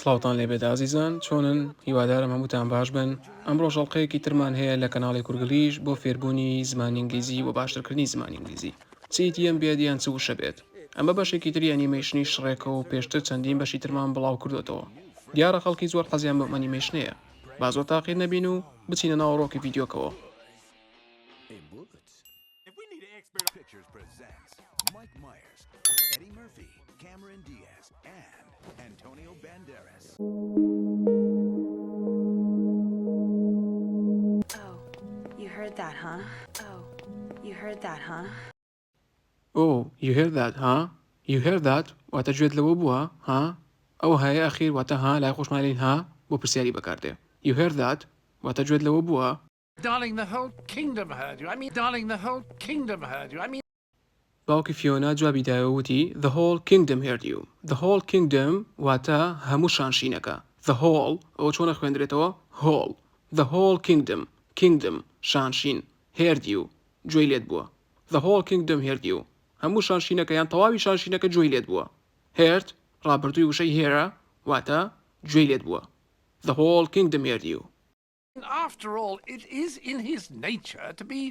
سڵاوتان لێبێت ئازیزان، چۆنن؟ هیوادارم هەمووتان باش بن. ئەمڕۆ ژەڵقەیەکی ترمان هەیە لە کەناڵی کورگلیش بۆ فێربوونی زمانی ئینگلیزی و باشترکردنی زمانی ئینگلیزی. چیتی ئەم بێدیان چ وشە بێت. ئەمە بەشێکی تری ئەنیمەیشنی شڕێکە و پێشتر چەندین بەشی ترمان بڵاو کردوێتەوە. دیارە خەڵکی زۆر حەزیان بە ئەنیمەیشنەیە. با زۆر تاقیر نەبین و بچینە ناوەڕۆکی ڤیدیۆکەوە. That, huh? Oh, you heard that, huh? Oh, you heard that, huh? You heard that? واتە گوێت لەوە بووە، ها؟ ئەو هەیە ئەخیر واتە ها لای خۆشمالین ها بۆ پرسیاری بەکاردێ. You heard that? واتە گوێت لەوە بووە. Darling, the whole kingdom heard you. Darling, the whole kingdom heard you. باوکی فیۆنا جوابی داوەوتی The whole kingdom heard you. The whole kingdom واتە هەموو شانشینەکە. The whole ئەوە چۆنە خوێندرێتەوە؟ whole. The whole kingdom. Kingdom شانشین heard you گوێی لێت بووە. The whole kingdom heard you. هەموو شانشینەکە یان تەواوی شانشینەکە گوێی لێت بووە. heard ڕابردووی وشەی هێرە واتە گوێی لێت بووە. The whole kingdom heard you. After all, it is in his nature to be.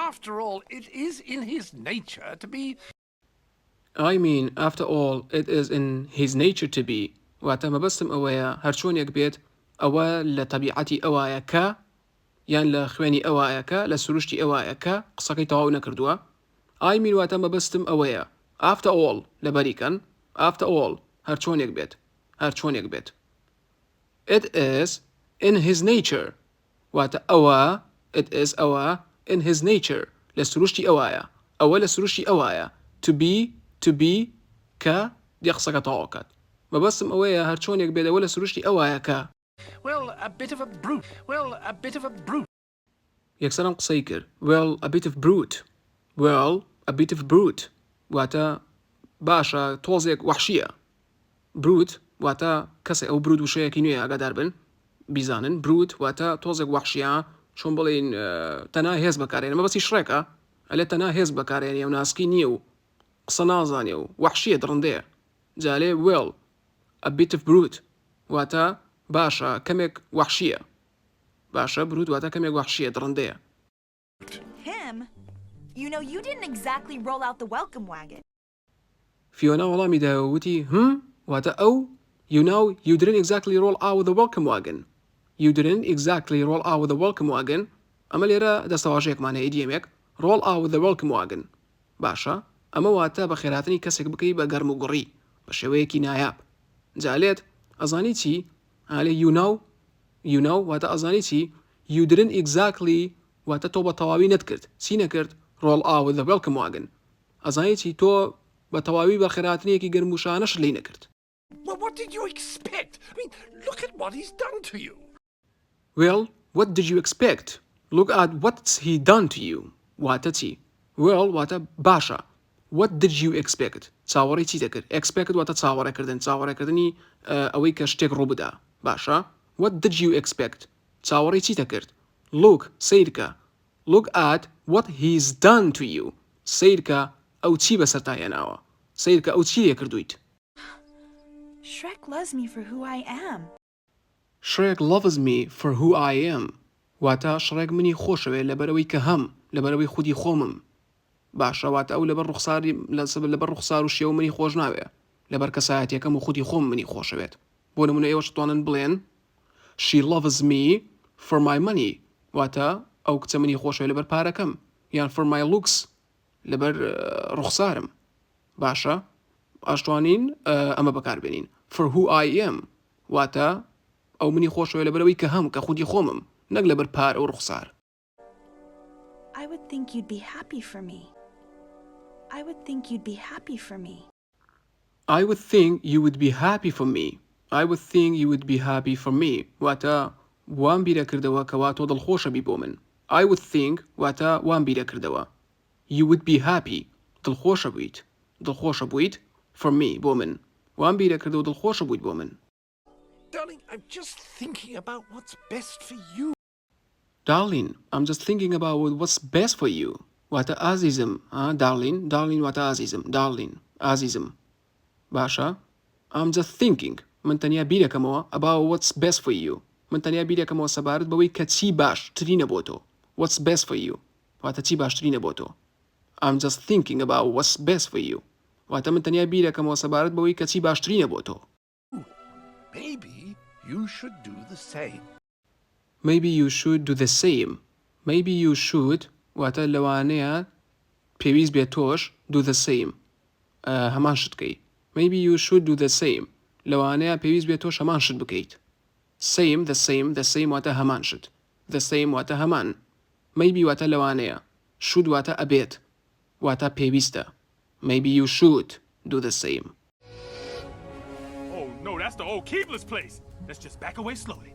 After all, it is in his nature to be. I mean, after all, it is in his nature to be. واتە مەبەستم ئەوەیە هەرچۆنێک بێت ئەوە لە تەبیعەتی ئەوایە کە یان لە خوێنی ئەوایەکە لە سروشتی ئەوایەکە قسەکەی تەواو نەکردووە. I mean واتە مەبەستم ئەوەیە. After all لەبەریکەن. After all هەرچۆنێک بێت. هەرچۆنێک بێت. It is in his nature. واتە ئەوە it is ئەوە in his nature لە سروشتی ئەوایە. ئەوە لە سروشتی ئەوایە. To be کە دی قسەکە تەواوکات. مەبەستم ئەوەیە هەرچۆنێک بێت ئەوە لە سروشتی ئەوایە کە. Well, a bit of a brute. Well, a bit of a brute. یەکسەرم قسەی کرد. Well, a bit of brute. Well, a bit of brute. واتە باشە تۆزێک وەحشیە. Brute واتە کەسێک ئەو برود وشەیەکی نوێ ئاگادار بن. بیزانن brute واتە تۆزێک وەحشیە چۆن بڵێن تەنها هێز بەکارێنێ. مەبەستی شڕێکە ئەلێ تەنها هێز بەکارێنێ و ناسکی نییە و قسە نازانێ و وەحشیە دڕندەیە. جالێ well, a bit of brute واتە باشە کەمێک وەحشیە. باشە برود واتە کەمێک وەحشیە دڕندەیە. Him? You know, you didn't exactly roll out the welcome wagon. فیۆنا وەڵامی داوەوتی واتە ئەو You know, you didn't exactly roll out the welcome wagon. You didn't exactly roll out the welcome wagon. ئەمە لێرە دەستەواژەیەکمان هەیە ئیدیەمێک roll out the welcome wagon. باشە ئەمە واتە بە خێراتنی کەسێک بکەی بە گەرم و گوڕی بە شێوەیەکی نایاب. جالێت ئەزانی چی؟ هەڵێ you know واتە ئەزانی چی؟ You didn't exactly واتە تۆ بە تەواوی نەتکرد. چی نەکرد؟ roll out the welcome wagon. ئەزانی چی تۆ بە تەواوی بە خێراتنیەکی گەرم و شانەش لێی نەکرد. Well, what did you expect? Look at what he's done to you. Well, what did you expect? Look at what's he done to you. واتە چی؟ Well, واتە باشە. What did you expect? چاوەڕی چی دەکرد؟ Expect واتە چاوەڕێکردن. چاوەڕێکردنی ئەوەی کە شتێک ڕوو بدا. باشە؟ What did you expect? چاوەڕی چی دەکرد؟ Look, سیرکە. Look at what he's done to you. سیرکە ئەو چی بەسەرتا هێناوە. سیرکە ئەو چی لێکردویت. Shrek loves me for who I am. Shrek loves me for who I am. واتە شڕێک منی خۆشەوێ لەبەرەوەی کە هەم لەبەرەوەی خودی خۆمم. باشە واتە ئەو لەبەر ڕوخسار و شێوە منی خۆش ناوێ. لەبەر کەسایەتیەکەم و خودی خۆم منی خۆشەوێت. بۆ نمونە ئێوەش توانن بڵێن She loves me for my money. واتە ئەو کچە منی خۆشەوێ لەبەر پارەکەم. یان for my looks لەبەر ڕوخسارم. باشە ئاشتوانین ئەمە بەکاربێنین. For who I am واتە ئەو منی خۆشەوێ لەبەرەوەی کە هەم کە خودی خۆمم نەک لەبەر پار و ڕوخسار. I would think you'd be happy for me. I would think you'd be happy for me. I would think you would be happy for me. I would think you would be happy for me. واتە وان بیرە کردەوە کەوا تۆ دڵخۆشە بی بۆ من. I would think واتە وان بیرە کردەوە. You would be happy. دڵخۆشە بوویت. دڵخۆشە بوویت for me بۆ من. وان بیرە کردەوە دڵخۆشە بوویت بۆ من. Darling, I'm just thinking about what's best for you. Darling, I'm just thinking about what's best for you. واتە ئازیزم. Darling واتە ئازیزم. Darling ئازیزم. باشە I'm just thinking من تەنیا بیرەکەمەوە about what's best for you من تەنیا بیرەکەمەوە سەبارەت بەوەی کە چی باشترینە بۆ تۆ what's best for you واتە چی باشترینە بۆ تۆ I'm just thinking about what's best for you واتە من تەنیا بیرەکەمەوە سەبارەت بەوەی کە چی باشترینە بۆ تۆ Maybe you should do the same. maybe you should do the same maybe you should واتە لەوانەیە پێویست بێت تۆش do the same هەمان شت بکەیت maybe you should do the same لەوانەیە پێویست بێت تۆش هەمان شت بکەیت same the same واتە هەمان شت the same واتە هەمان maybe واتە لەوانەیە should واتە ئەبێت واتە پێویستە maybe you should do the same Oh no, that's the old Keebler's place. Let's just back away slowly.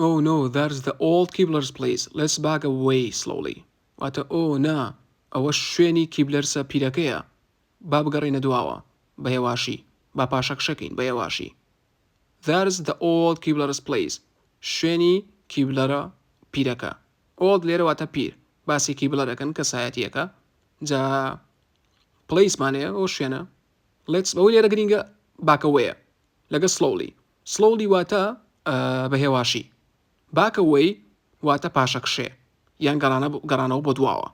oh no that's the old Keebler's place let's back away slowly واتە oh نا ئەوە شوێنی کیبلەرسە پیرەکەیە با بگەڕێنە دواوە بە هێواشی با پاشەکشەکەین بە هێواشی There's the old Keebler's place شوێنی کیبلەرە پیرەکە old لێرە واتە پیر باسی کیبلەرەکەن کە سایەتیەکە جا پلیسمانەیە ئەو شوێنە let's بەوەی لێرە گرینگە باکەوەیە لەگە slowly واتە بە هێواشی باکەوەی واتە پاشەکشێ یان گەڕانەوە بۆ دواوە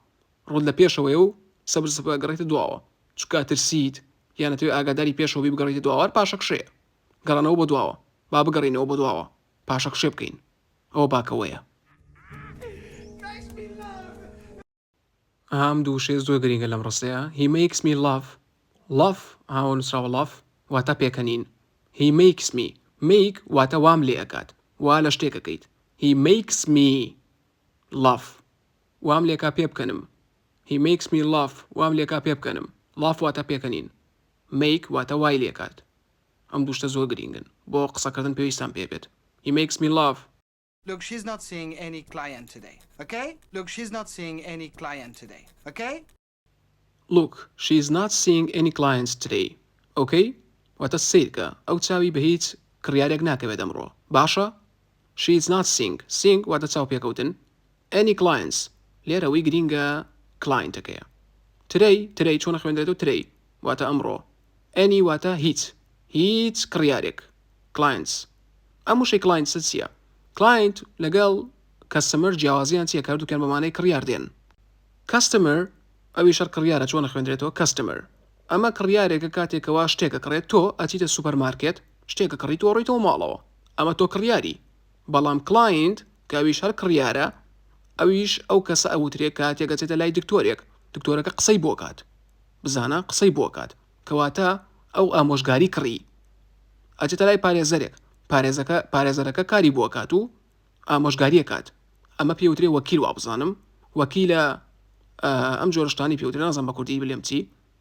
ڕۆڵ لە پێشەوەی و سەبر گەڕێتە دواوە چکە ترسیت یانەتوێ ئاگاداری پێشەوەی بگەڕێتە دواوە پاشەکشێ گەڕانەوە بۆ دواوە با بگەڕێنەوە بۆ دواوە پاشەکشێ بکەین ئەوە باکەوەیە ئەم دوو شێز زۆر گرینگە لەم ڕستەیە he makes me love هاوە نووسراوە love واتە پێکەنین he makes me make واتە وام لێ ئەکات وا لە شتێکەکەیت he makes me love وام لێکا پێ بکەنم he makes me love وام لێکا پێ بکەنم love واتە پێکەنین make واتە وای لێکات ئەم دووشتە زۆر گرینگن بۆ قسەکردن پێویستان پێ بێت he makes me love Look, she's not seeing any client today, okay? Look, she's not seeing any client today, okay? Look, she's not seeing any clients today, okay? واتە سیرکە ئەو چاوی بە هیچ کڕیارێک ناکەوێت ئەمڕۆ باشە she's not seeing واتە چاو پێکەوتن any clients لێرەوەی گرینگە clientەکەیە today چۆن خوێندرێتەوە today واتە ئەمڕۆ any واتە هیچ کڕیارێک clients ئەم وشەی clients چییە client لەگەڵ customer جیاوازیان چیە کار دووکیان بەمانەی کڕیار دێن customer ئەوی شەر کڕیارە چۆن خوێندرێتەوە customer ئەمە کڕیارێکە کاتێکەوە شتێکە کڕێت تۆ ئەچیتە سوپەرمارکێت شتێکە کڕی تۆ ڕۆیتەوە ماڵەوە ئەمە تۆ کڕیاری بەڵام client کە ئەویش هەر کڕیارە ئەویش ئەو کەسە ئەوترێت کاتێک ئەچێتە لای دکتۆرەکە قسەی بۆ کات بزانە قسەی بۆ کات کەواتە ئەو ئامۆژگاری کڕی ئەچێتە لای پارێزەرەکە کاری بۆ کات و ئامۆژگاریە کات ئەمە پێوترێ وەکیل وا بزانم وەکیلە ئەم جۆرەشتانی پێوترێ نازانم بە کوردی بلێم چی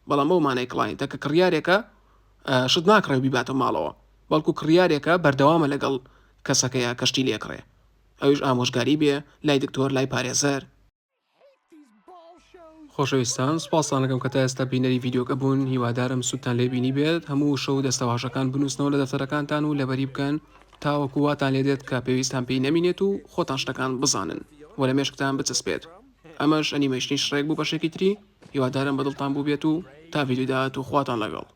بەڵام ئەو مانای کڵاینتە کە کڕیارێکە شت ناکڕێ بیباتە ماڵەوە بەڵکو کڕیارێکە بەردەوامە لەگەڵ کەسەکەیە کەشتی لێکڕێ ئەویش ئامۆژگاری بێ لای دکتۆر لای پارێزەر خۆشەویستان سوپاسان دەکەم کە تا ئێستا بینەری ڤیدیۆکە بوون هیوادارم سوودتان لێ بینی بێت هەموو شەو دەستەواشەکان بنووسنەوە لە دەفتەرەکانتان و لەبەری بکەن تاوەکو واتان لێدێت کە پێویستان پێی نەمینێت و خۆتان شتەکان بزانن وەرە مێشکتان بچەسپێت ئەمەش ئەنیمەیشنی شڕێک بوو بەشێکی تری هیوادارم بەدڵتان بوو بێت و تا ڤیدیۆ داهات و خواتان لەگەڵ